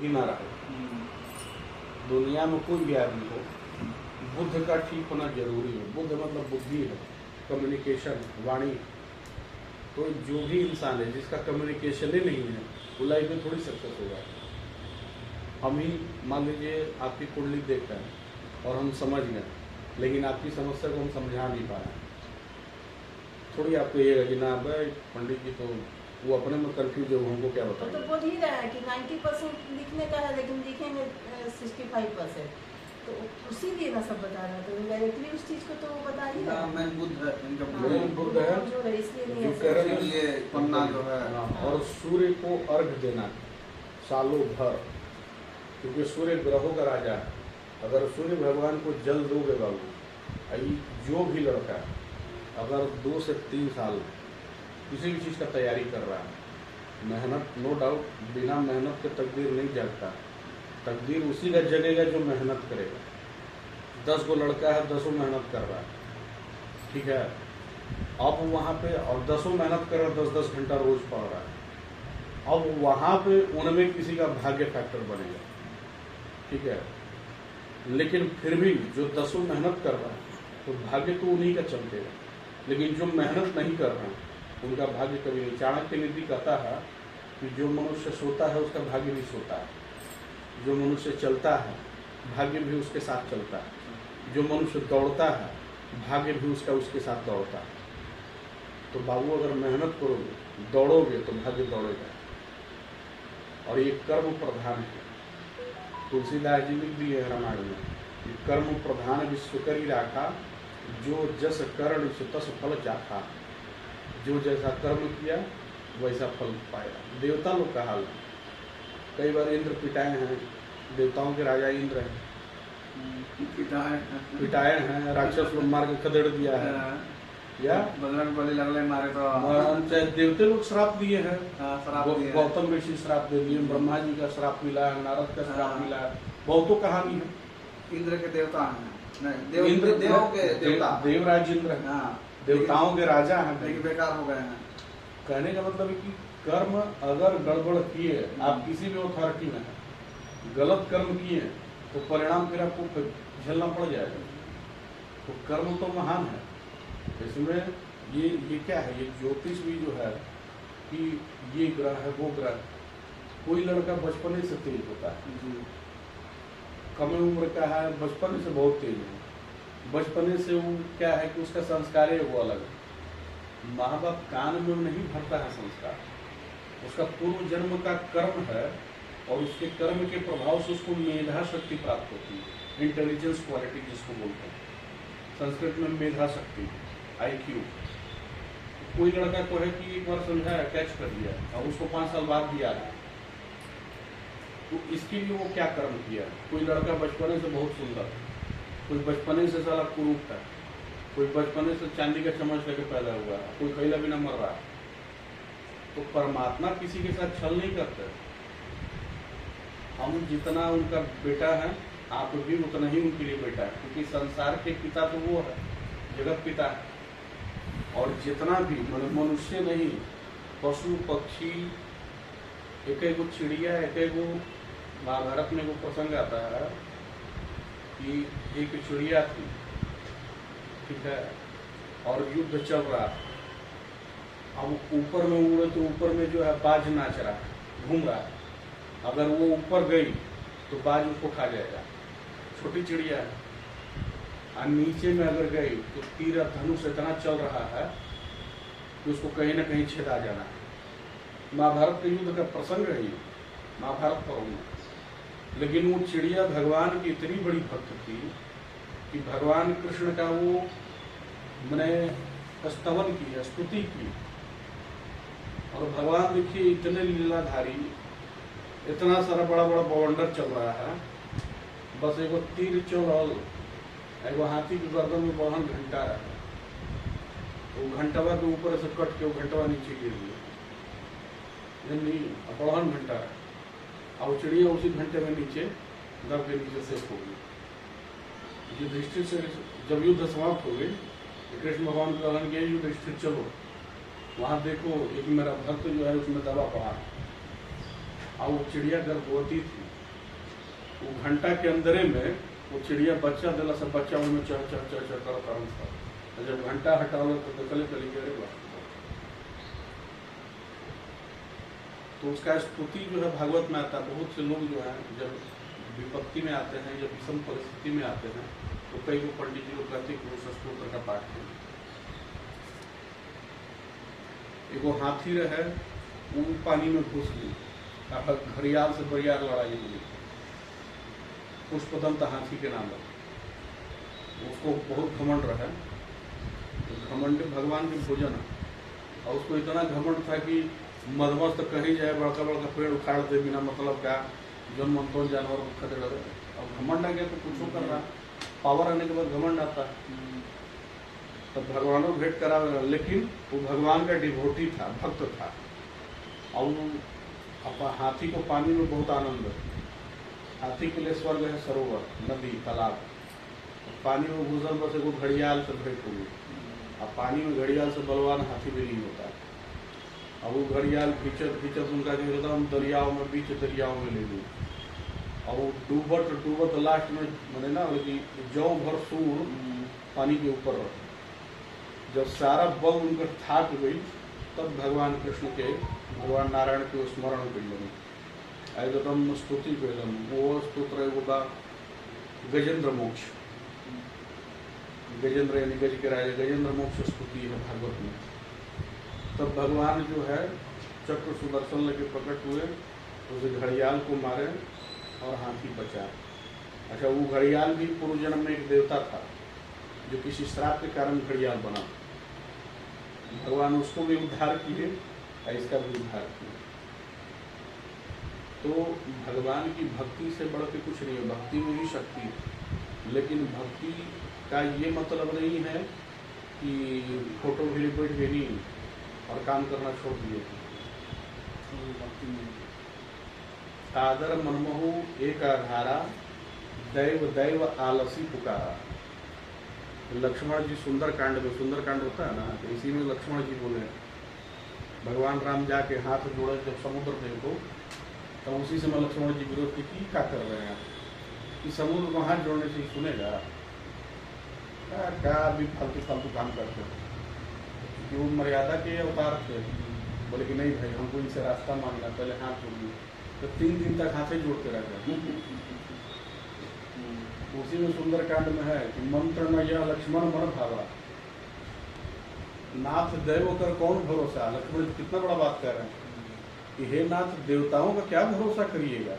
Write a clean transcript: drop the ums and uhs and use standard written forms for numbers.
ही ना रहे। दुनिया में कोई भी आदमी हो, बुद्ध का ठीक होना जरूरी है। बुद्ध मतलब बुद्धि है, कम्युनिकेशन, वाणी। तो जो भी इंसान है जिसका कम्युनिकेशन ही नहीं है वो लाइफ में थोड़ी सक्सेस होगा। हम ही मान लीजिए आपकी कुंडली देख रहे हैं और हम समझ गए, लेकिन आपकी समस्या को हम समझा नहीं पा रहे हैं, थोड़ी आपको ये कि ना भाई पंडित जी तो वो अपने में कंफ्यूज है, वो हमको क्या बताएं। तो बोल ही रहा है कि 90% लिखने का है लेकिन लिखेंगे 65%, तो उसी लिए ना सब बता रहा था। डायरेक्टली उस चीज को तो बता ही रहा है। मैं बुद्ध है, इनका बुद्ध है जो इसलिए नहीं जो है कह रहे सब। हैं ये पन्ना जो है। और सूर्य को अर्घ देना सालों भर, क्योंकि सूर्य ग्रहों का राजा है। अगर सूर्य भगवान को जल दोगे बाबू, जो भी लड़का अगर 2 से 3 साल किसी भी चीज़ का तैयारी कर रहा है, मेहनत नो डाउट, बिना मेहनत के तकदीर नहीं जगता। तकदीर उसी का जगेगा जो मेहनत करेगा। 10 गो लड़का है, 10 मेहनत कर रहा है, ठीक है, अब वहाँ पे और 10 मेहनत कर रहा है, 10-10 घंटा रोज पढ़ रहा है, अब वहाँ पे उनमें किसी का भाग्य फैक्टर बनेगा, ठीक है। लेकिन फिर भी जो 10 मेहनत कर रहा है तो भाग्य तो उन्हीं का चमकेगा, लेकिन जो मेहनत नहीं कर रहे हैं उनका भाग्य कभी नहीं। चाणक्य नीति कहता है कि जो मनुष्य सोता है उसका भाग्य भी सोता है, जो मनुष्य चलता है भाग्य भी उसके साथ चलता है, जो मनुष्य दौड़ता है भाग्य भी उसका उसके साथ दौड़ता है। तो बाबू अगर मेहनत करोगे, दौड़ोगे तो भाग्य दौड़ेगा। और ये कर्म प्रधान है। तुलसीदास जी लिख दिए है रामायण में, कर्म प्रधान विश्व करी राखा, जो जस कर्ण तस फल चाखा। जो जैसा कर्म किया वैसा फल पाएगा। देवता लोग का हाल है, कई बार इंद्र पिटाए हैं, देवताओं के राजा इंद्र हैं, पिटाए हैं, राक्षस लोग मार के खदेड़ दिया है, या बजरंगबली लगले मारे तो चाहे देवते लोग श्राप दिए हैं। श्राप दिए। गौतम ऋषि श्राप दे दिए, ब्रह्मा जी का श्राप मिला है, नारद का श्राप मिला है, बहुतों कहानी है। इंद्र के देवता हैं, इंद्र देवों के देवता, देवराज इंद्र है, देवताओं के राजा हैं, लेकिन बेकार हो गए हैं। कहने का मतलब है कि कर्म अगर गड़बड़ किए, आप किसी भी अथॉरिटी में हैं, गलत कर्म किए तो परिणाम फिर आपको झेलना पड़ जाएगा। तो कर्म तो महान है। इसमें ये क्या है, ये ज्योतिष भी जो है कि ये ग्रह है वो ग्रह। कोई लड़का बचपने से तेज होता है, कम उम्र का है, बचपन से बहुत तेज है। बचपने से वो क्या है कि उसका संस्कार है वो अलग है। माँ बाप कान में नहीं भरता है संस्कार, उसका पूर्व जन्म का कर्म है और उसके कर्म के प्रभाव से उसको मेधा शक्ति प्राप्त होती है, इंटेलिजेंस क्वालिटी जिसको बोलते हैं, संस्कृत में मेधा शक्ति, IQ। कोई लड़का को है कि एक बार समझाया, कैच कर लिया और उसको 5 साल बाद भी आ रहा है, तो इसके लिए वो क्या कर्म किया। कोई लड़का बचपने से बहुत सुंदर, कोई बचपने से साला कुरूप है, कोई बचपने से चांदी का चम्मच लेके पैदा हुआ है, कोई खैला बिना मर रहा है। तो परमात्मा किसी के साथ छल नहीं करते। हम जितना उनका बेटा है, आप भी उतना ही उनके लिए बेटा है, क्योंकि संसार के पिता तो वो है, जगत पिता है। और जितना भी मनुष्य नहीं, पशु पक्षी, एक वो चिड़िया, एक वो महाभारत में वो प्रसंग आता है कि एक चिड़िया थी, ठीक है, और युद्ध चल रहा। अब ऊपर में उड़े तो ऊपर में जो है बाज नाच रहा है, घूम रहा है। अगर वो ऊपर गई तो बाज उसको खा जाएगा, छोटी चिड़िया है। और नीचे में अगर गई तो तीर धनुष इतना चल रहा है कि उसको कहीं ना कहीं छेदा जाना है। महाभारत के युद्ध का प्रसंग है ये, महाभारत पर्व में। लेकिन वो चिड़िया भगवान की इतनी बड़ी भक्त थी कि भगवान कृष्ण का वो मैंने स्तवन की, स्तुति की। और भगवान देखिए इतने लीलाधारी, इतना सारा बड़ा बड़ा बवंडर चल रहा है, बस एगो तीर चलल, एगो हाथी के गर्दन में बहन घंटा है, वो घंटवा के ऊपर से कट के वो घंटवा नीचे गिर गया, बड़हन घंटा है, और चिड़िया उसी घंटे में नीचे दब के नीचे सेफ हो गई। युधिष्ठिर से जब युद्ध समाप्त हो गई, कृष्ण भगवान का कहन किया, युधिष्ठिर चलो वहाँ देखो एक मेरा भक्त जो है उसमें दबा पड़ा। और वो चिड़िया गर्भवती थी। वो घंटा के अंदरे में वो चिड़िया बच्चा दिला सब बच्चा उनमें चढ़ चढ़ चढ़ चढ़ कर कारण था। जब घंटा हटाओ तो निकले चली गए वाह। तो उसका स्तुति जो है भागवत में आता है। बहुत से लोग जो है जब विपत्ति में आते हैं या विषम परिस्थिति में आते हैं तो कई को पंडित जी को कहते हैं कि उस स्तोत्र का पाठ करें। एगो हाथी रहे, वो पानी में घुस गई, घड़ियाल से बरियार लड़ाई हुई। पुष्पदंत हाथी के नाम पर उसको बहुत घमंड रहा। तो घमंड भगवान के भोजन है और उसको इतना घमंड था कि मदमस्त कहीं जाए बड़का बड़का पेड़ उखाड़ दे बिना मतलब का जन मनतोन जानवर खतरे लगे। अब घमंड आ गया तो कुछ कर रहा, पावर आने के बाद घमंड आता है। तब भगवानों भेंट करा, लेकिन वो भगवान का डिवोटी था, भक्त था। और हाथी को पानी में बहुत आनंद है। हाथी के लिए स्वर्ग है सरोवर, नदी, तालाब। पानी में घुसल बस एगो घड़ियाल से भेंट हो गई। अब पानी में घड़ियाल से बलवान हाथी भी नहीं होता। अब वो घड़ियाल खींचत खींचत उनका जो एकदम दरियाओं में, बीच दरियाओं में ले गई। और वो डूबत डूबत लास्ट में मैंने ना कि जौ भर सूर पानी के ऊपर रहा। जब सारा बल उनका थाक गई तब भगवान कृष्ण के, भगवान नारायण के स्मरण कैलन, एकदम स्तुति कैलन। वो स्तोत्र एगो बा गजेंद्र मोक्ष। गजेंद्र यानी गज के राजा, गजेंद्र मोक्ष स्तुति है भागवत में। तब भगवान जो है चक्र सुदर्शन लेके प्रकट हुए, उसे घड़ियाल को मारे और हाथी बचा। अच्छा, वो घड़ियाल भी पूर्व जन्म में एक देवता था जो किसी श्राप के कारण घड़ियाल बना। भगवान उसको भी उद्धार किए और इसका भी उद्धार किए। तो भगवान की भक्ति से बढ़ के कुछ नहीं है, भक्ति में ही शक्ति है। लेकिन भक्ति का ये मतलब नहीं है कि फोटो भी बैठ गई और काम करना छोड़ दिए। सादर मनमोहु एक आधारा, दैव दैव आलसी पुकारा। लक्ष्मण जी सुंदर कांड में, सुंदर कांड होता है ना, तो इसी में लक्ष्मण जी बोले, भगवान राम जाके हाथ जोड़े जब समुद्र देखो, तो उसी समय लक्ष्मण जी विरोध की क्या कर रहे हैं कि समुद्र को हाथ जोड़ने से सुनेगा क्या? भी फालतू फालतू काम करते हैं कि वो मर्यादा के अवतार थे। बोले कि नहीं भाई, हमको इनसे रास्ता मांगना, पहले हाथ जोड़िए। तो 3 दिन तक हाथे जोड़ते रह गए। उसी में सुंदर कांड में है कि मंत्र न यह लक्ष्मण मन भावा, नाथ दैव कर कौन भरोसा। लक्ष्मण कितना बड़ा बात कर रहे हैं कि हे नाथ, देवताओं का क्या भरोसा करिएगा।